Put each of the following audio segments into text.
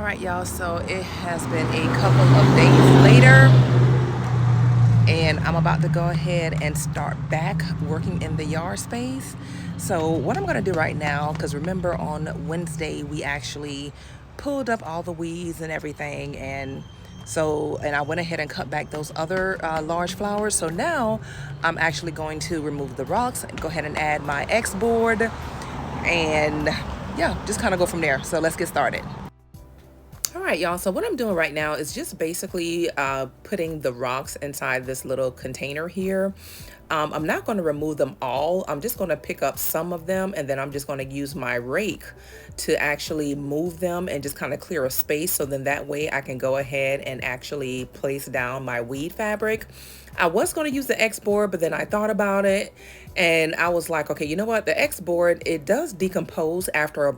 right, y'all, so it has been a couple of days later, and I'm about to go ahead and start back working in the yard space. So what I'm going to do right now, because remember on Wednesday we actually pulled up all the weeds and everything, and I went ahead and cut back those other large flowers. So now I'm actually going to remove the rocks and go ahead and add my X board, and yeah, just kind of go from there. So let's get started. All right, y'all, so what I'm doing right now is just basically putting the rocks inside this little container here. I'm not going to remove them all. I'm just going to pick up some of them, and then I'm just going to use my rake to actually move them and just kind of clear a space, so then that way I can go ahead and actually place down my weed fabric. I was going to use the X board, but then I thought about it and I was like, okay, you know what? The X board, it does decompose after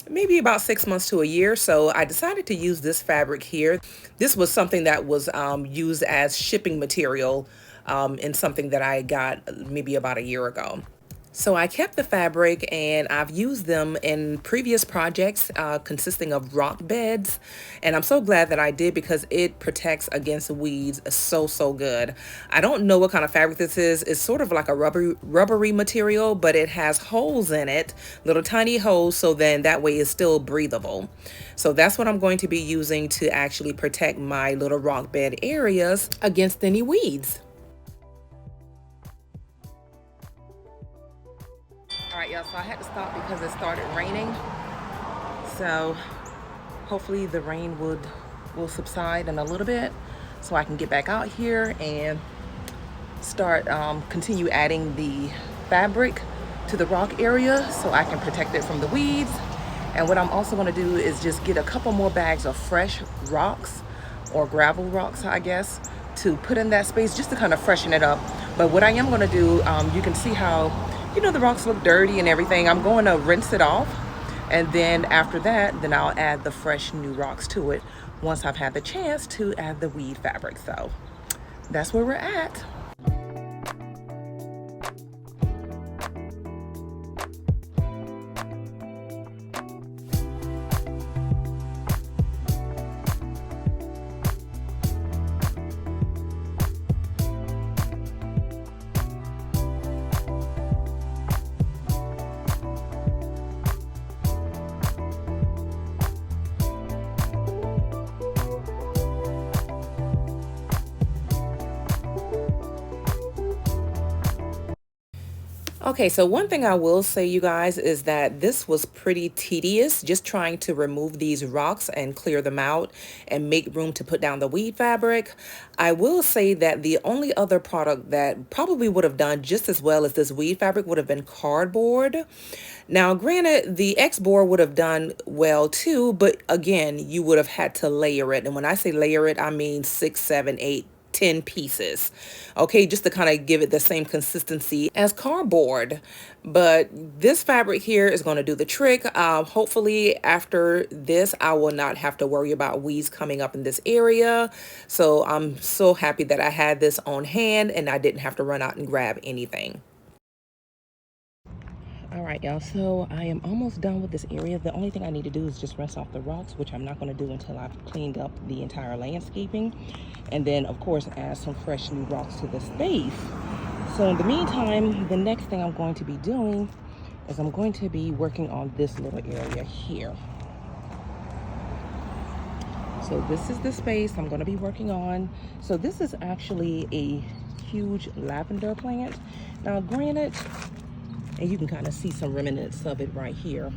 maybe about 6 months to a year. So I decided to use this fabric here. This was something that was used as shipping material in something that I got maybe about a year ago. So I kept the fabric and I've used them in previous projects consisting of rock beds. And I'm so glad that I did, because it protects against weeds so good. I don't know what kind of fabric this is. It's sort of like a rubbery material, but it has holes in it, little tiny holes, so then that way it's still breathable. So that's what I'm going to be using to actually protect my little rock bed areas against any weeds. All right, y'all, so I had to stop because it started raining. So hopefully the rain will subside in a little bit so I can get back out here and start continue adding the fabric to the rock area so I can protect it from the weeds. And what I'm also going to do is just get a couple more bags of fresh rocks, or gravel rocks, I guess, to put in that space just to kind of freshen it up. But what I am going to do, you can see how, you know, the rocks look dirty and everything. I'm going to rinse it off, and then after that, then I'll add the fresh new rocks to it once I've had the chance to add the weed fabric. So that's where we're at. Okay, so one thing I will say, you guys, is that this was pretty tedious, just trying to remove these rocks and clear them out and make room to put down the weed fabric. I will say that the only other product that probably would have done just as well as this weed fabric would have been cardboard. Now, granted, the X board would have done well too, but again, you would have had to layer it. And when I say layer it, I mean 6, 7, 8, 10 pieces, okay, just to kind of give it the same consistency as cardboard. But this fabric here is going to do the trick. Hopefully after this I will not have to worry about weeds coming up in this area. So I'm so happy that I had this on hand and I didn't have to run out and grab anything. All right, y'all, so I am almost done with this area. The only thing I need to do is just rinse off the rocks, which I'm not going to do until I've cleaned up the entire landscaping. And then, of course, add some fresh new rocks to the space. So in the meantime, the next thing I'm going to be doing is I'm going to be working on this little area here. So this is the space I'm going to be working on. So this is actually a huge lavender plant. Now, granted, and you can kind of see some remnants of it right here.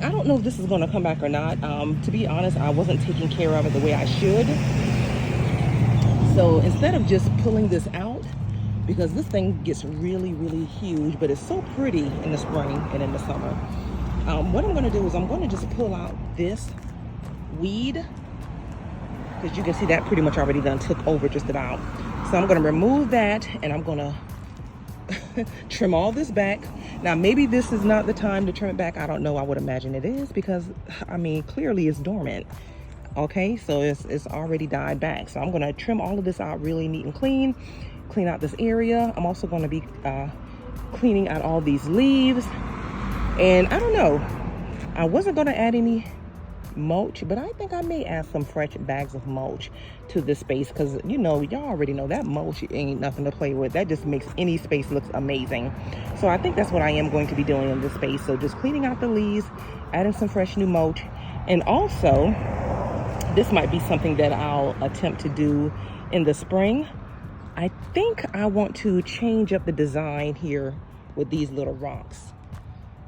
I don't know if this is going to come back or not. To be honest, I wasn't taking care of it the way I should. So instead of just pulling this out, because this thing gets really huge, but it's so pretty in the spring and in the summer, what I'm going to do is I'm going to just pull out this weed, because you can see that pretty much already done took over just about. So I'm going to remove that, and I'm going to trim all this back. Now, maybe this is not the time to trim it back. I don't know. I would imagine it is, because I mean, clearly it's dormant. Okay, so it's already died back. So I'm going to trim all of this out really neat and clean out this area. I'm also going to be cleaning out all these leaves. And I don't know, I wasn't going to add any mulch, but I think I may add some fresh bags of mulch to this space, because y'all already know that mulch ain't nothing to play with. That just makes any space look amazing. So I think that's what I am going to be doing in this space. So just cleaning out the leaves, adding some fresh new mulch. And also, this might be something that I'll attempt to do in the spring. I think I want to change up the design here with these little rocks.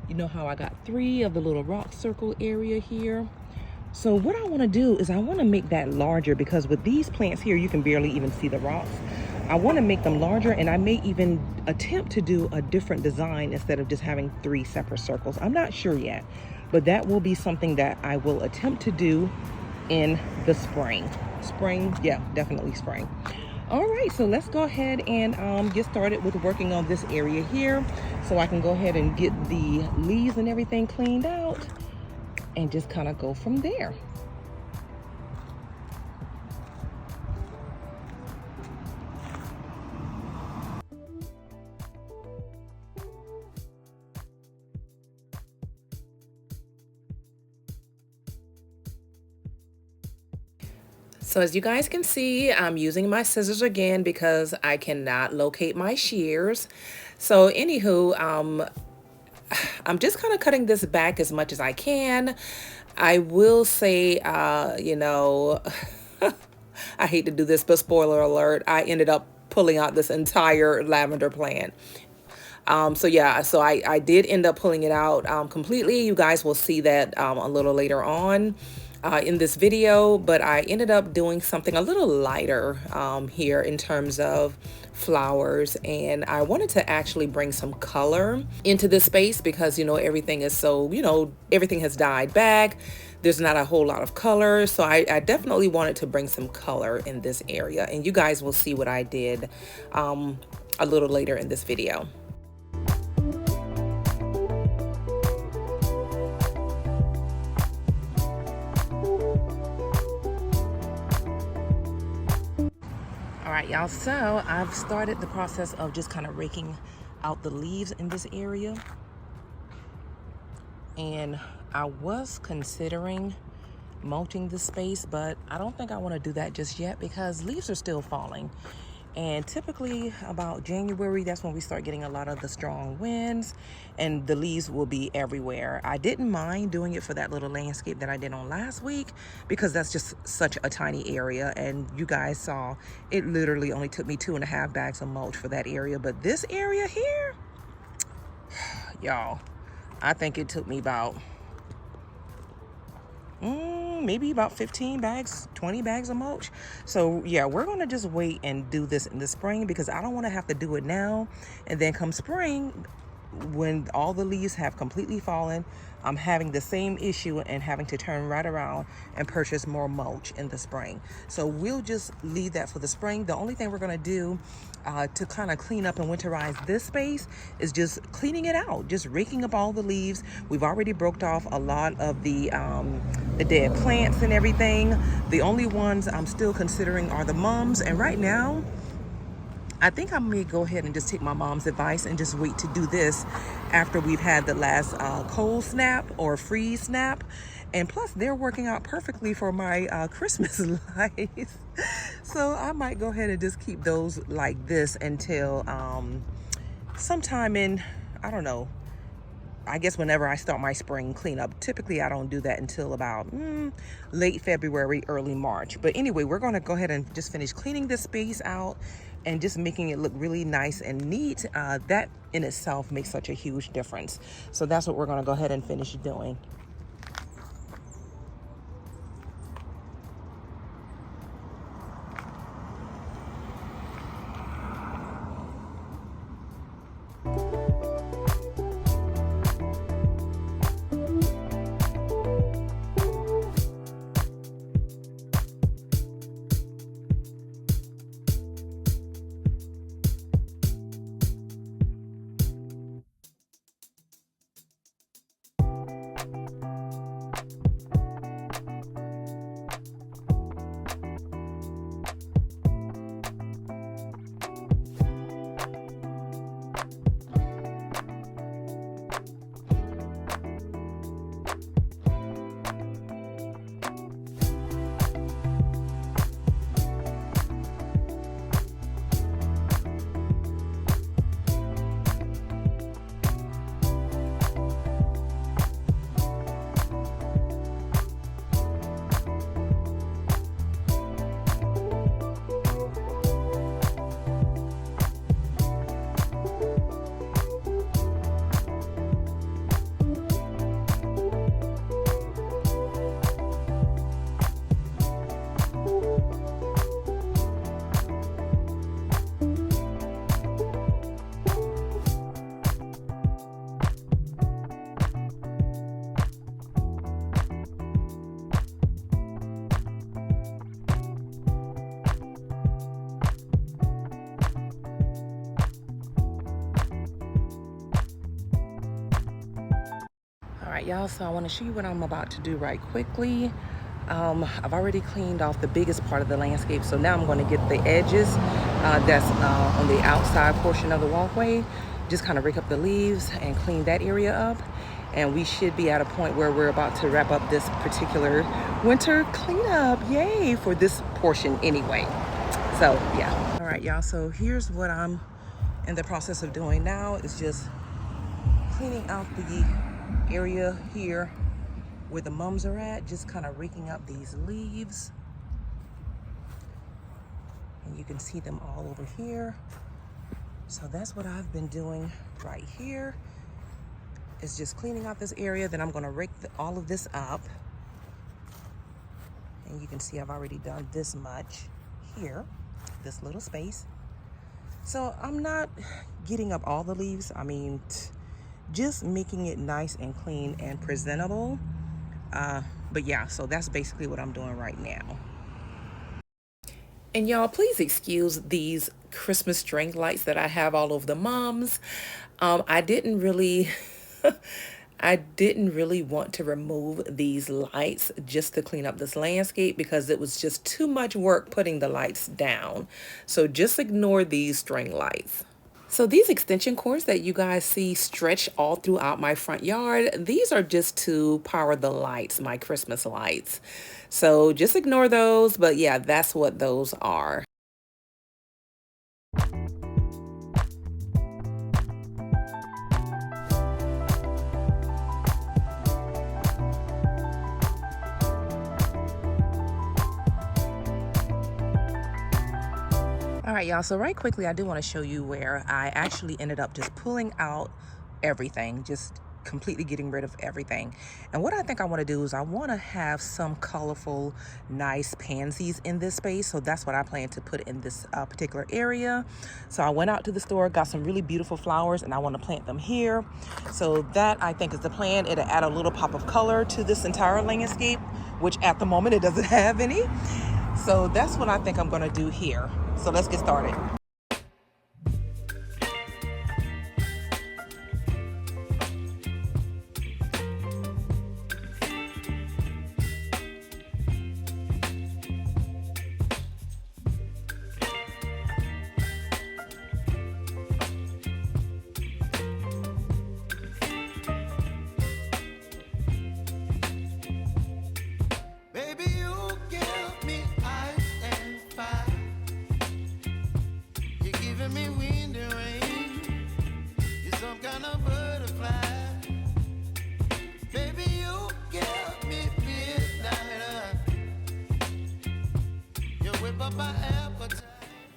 You know how I got 3 of the little rock circle area here? So what I want to do is I want to make that larger, because with these plants here, you can barely even see the rocks. I want to make them larger, and I may even attempt to do a different design instead of just having 3 separate circles. I'm not sure yet, but that will be something that I will attempt to do in the spring. Spring, yeah, definitely spring. All right, so let's go ahead and get started with working on this area here, so I can go ahead and get the leaves and everything cleaned out and just kind of go from there. So as you guys can see, I'm using my scissors again because I cannot locate my shears. So anywho, I'm just kind of cutting this back as much as I can. I will say, I hate to do this, but spoiler alert, I ended up pulling out this entire lavender plant. So yeah, so I did end up pulling it out completely. You guys will see that a little later on in this video, but I ended up doing something a little lighter here in terms of flowers, and I wanted to actually bring some color into this space because everything is so, everything has died back. There's not a whole lot of color, so I definitely wanted to bring some color in this area, and you guys will see what I did a little later in this video. All right, y'all, so I've started the process of just kind of raking out the leaves in this area, and I was considering mulching the space, but I don't think I want to do that just yet because leaves are still falling. And typically about January, that's when we start getting a lot of the strong winds and the leaves will be everywhere. I didn't mind doing it for that little landscape that I did on last week because that's just such a tiny area. And you guys saw it literally only took me 2.5 bags of mulch for that area. But this area here, y'all, I think it took me about maybe about 15 bags, 20 bags of mulch. So yeah, we're gonna just wait and do this in the spring because I don't want to have to do it now and then come spring when all the leaves have completely fallen, I'm having the same issue and having to turn right around and purchase more mulch in the spring. So we'll just leave that for the spring. The only thing we're going to do to kind of clean up and winterize this space is just cleaning it out, just raking up all the leaves. We've already broke off a lot of the dead plants and everything. The only ones I'm still considering are the mums, and right now I think I'm gonna go ahead and just take my mom's advice and just wait to do this after we've had the last cold snap or freeze snap. And plus they're working out perfectly for my Christmas lights. So I might go ahead and just keep those like this until sometime in, I don't know, I guess whenever I start my spring cleanup. Typically I don't do that until about late February, early March. But anyway, we're gonna go ahead and just finish cleaning this space out and just making it look really nice and neat. That in itself makes such a huge difference. So that's what we're gonna go ahead and finish doing. y'all, so I want to show you what I'm about to do right quickly. I've already cleaned off the biggest part of the landscape, so now I'm going to get the edges that's on the outside portion of the walkway, just kind of rake up the leaves and clean that area up, and we should be at a point where we're about to wrap up this particular winter cleanup. Yay, for this portion anyway. So yeah. All right, y'all, so here's what I'm in the process of doing now, is just cleaning out the area here where the mums are at, just kind of raking up these leaves, and you can see them all over here. So that's what I've been doing right here, is just cleaning out this area. Then I'm going to rake all of this up, and you can see I've already done this much here, this little space. So I'm not getting up all the leaves, I mean just making it nice and clean and presentable. But yeah, so that's basically what I'm doing right now. And y'all, please excuse these Christmas string lights that I have all over the mums. I didn't really I didn't really want to remove these lights just to clean up this landscape, because it was just too much work putting the lights down. So just ignore these string lights. So these extension cords that you guys see stretched all throughout my front yard, these are just to power the lights, my Christmas lights. So just ignore those, but yeah, that's what those are. All right, y'all, so right quickly, I do want to show you where I actually ended up just pulling out everything, just completely getting rid of everything. And what I think I want to do is I want to have some colorful, nice pansies in this space. So that's what I plan to put in this particular area. So I went out to the store, got some really beautiful flowers, and I want to plant them here. So that, I think, is the plan. It'll add a little pop of color to this entire landscape, which at the moment it doesn't have any. So that's what I think I'm going to do here. So let's get started.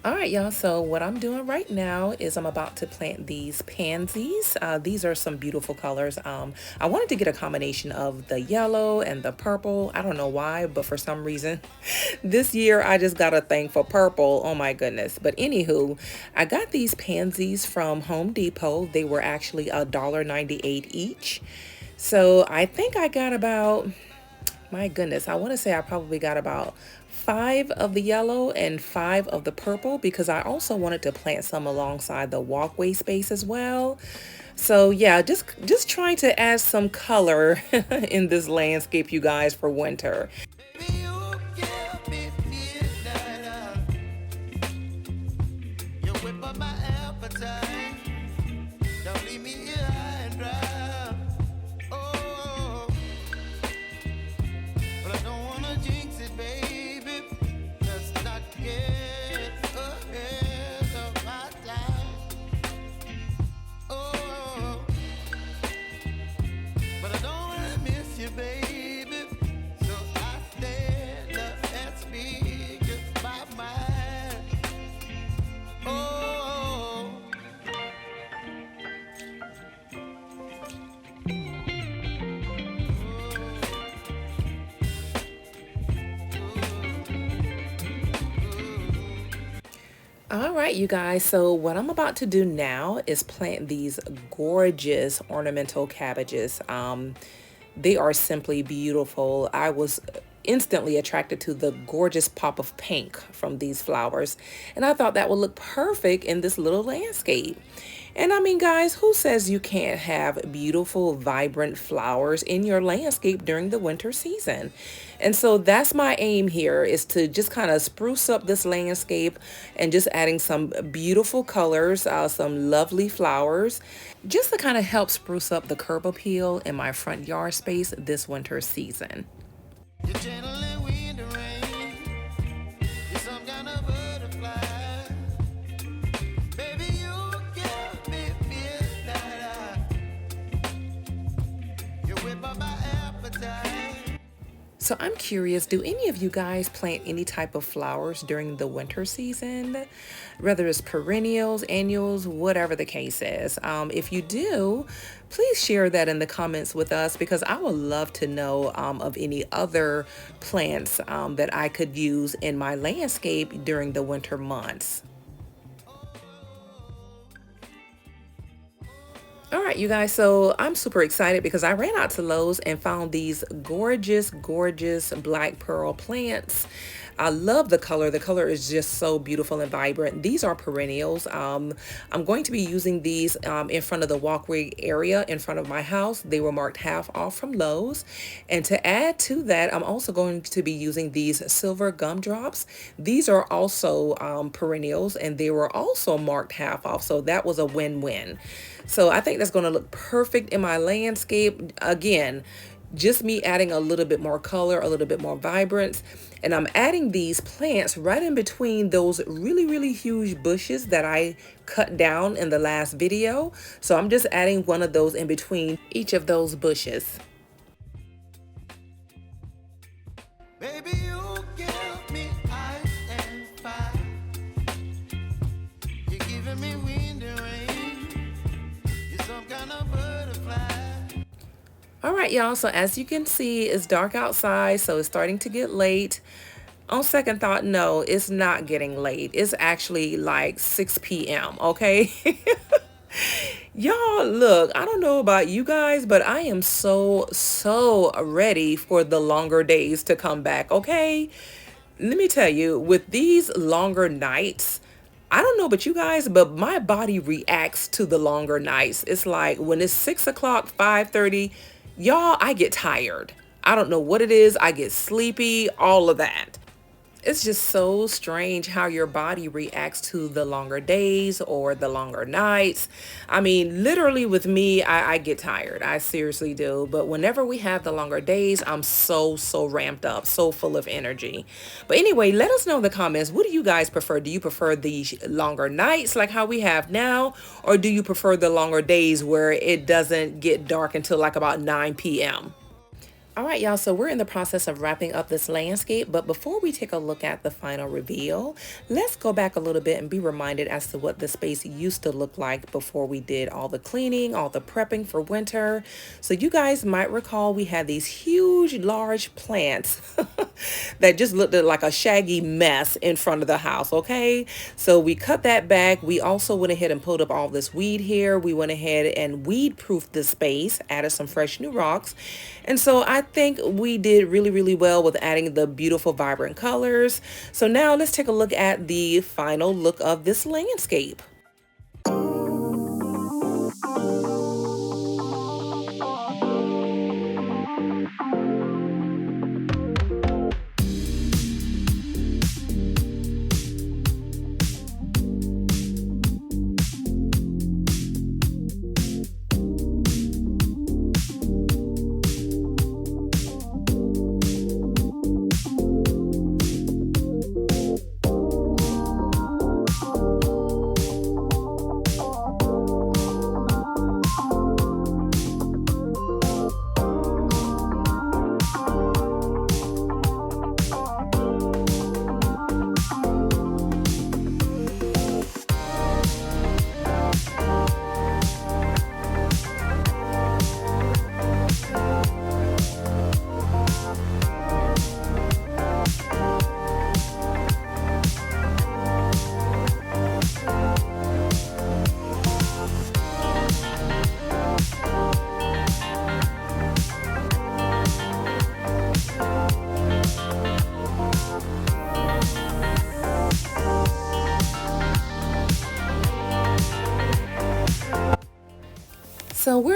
All right, y'all, so what I'm doing right now is I'm about to plant these pansies. These are some beautiful colors. I wanted to get a combination of the yellow and the purple. I don't know why, but for some reason this year I just got a thing for purple. Oh my goodness. But anywho, I got these pansies from Home Depot. They were actually $1.98 each. So I think I got about, my goodness, I want to say I probably got about 5 of the yellow and 5 of the purple, because I also wanted to plant some alongside the walkway space as well. So yeah, just trying to add some color in this landscape, you guys, for winter. All right, you guys, so what I'm about to do now is plant these gorgeous ornamental cabbages. They are simply beautiful. I was instantly attracted to the gorgeous pop of pink from these flowers, and I thought that would look perfect in this little landscape. And I mean, guys, who says you can't have beautiful, vibrant flowers in your landscape during the winter season? And so that's my aim here, is to just kind of spruce up this landscape and just adding some beautiful colors, some lovely flowers, just to kind of help spruce up the curb appeal in my front yard space this winter season. You're channeling wind and rain. You're some kind of butterfly. Baby, you give me midnight. You whip up my appetite. So I'm curious, do any of you guys plant any type of flowers during the winter season? Whether it's perennials, annuals, whatever the case is. If you do, please share that in the comments with us, because I would love to know of any other plants that I could use in my landscape during the winter months. All right, you guys, so I'm super excited because I ran out to Lowe's and found these gorgeous, gorgeous black pearl plants. I love the color. The color is just so beautiful and vibrant. These are perennials. I'm going to be using these in front of the walkway area in front of my house. They were marked half off from Lowe's. And to add to that, I'm also going to be using these silver gumdrops. These are also perennials, and they were also marked half off. So that was a win-win. So I think that's going to look perfect in my landscape. Again, just me adding a little bit more color, a little bit more vibrance. And I'm adding these plants right in between those really, really huge bushes that I cut down in the last video. So I'm just adding one of those in between each of those bushes. Baby, you give me ice and fire. You're giving me wind and rain. You're some kind of butterfly. All right, y'all. So as you can see, it's dark outside, so it's starting to get late. On second thought, no, it's not getting late. It's actually like 6 p.m., okay? Y'all, look, I don't know about you guys, but I am so ready for the longer days to come back, okay? Let me tell you, with these longer nights, I don't know about you guys, but my body reacts to the longer nights. It's like when it's 6 o'clock, 5:30, y'all, I get tired. I don't know what it is. I get sleepy, all of that. It's just so strange how your body reacts to the longer days or the longer nights. I mean, literally with me, I get tired. I seriously do. But whenever we have the longer days, I'm so ramped up, so full of energy. But anyway, let us know in the comments, what do you guys prefer? Do you prefer the longer nights like how we have now? Or do you prefer the longer days where it doesn't get dark until like about 9 p.m.? All right, y'all, so we're in the process of wrapping up this landscape, but before we take a look at the final reveal, let's go back a little bit and be reminded as to what the space used to look like before we did all the cleaning, all the prepping for winter. So you guys might recall we had these huge, large plants that just looked like a shaggy mess in front of the house, okay? So we cut that back. We also went ahead and pulled up all this weed here. We went ahead and weed-proofed the space, added some fresh new rocks. And so I think we did really well with adding the beautiful vibrant colors. So now let's take a look at the final look of this landscape.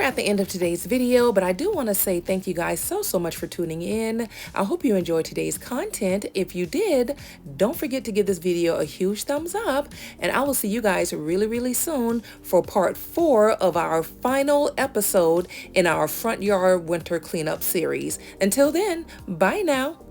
at the end of today's video, but I do want to say thank you guys so much for tuning in. I hope you enjoyed today's content. If you did, don't forget to give this video a huge thumbs up, and I will see you guys really soon for part 4 of our final episode in our front yard winter cleanup series. Until then, bye now.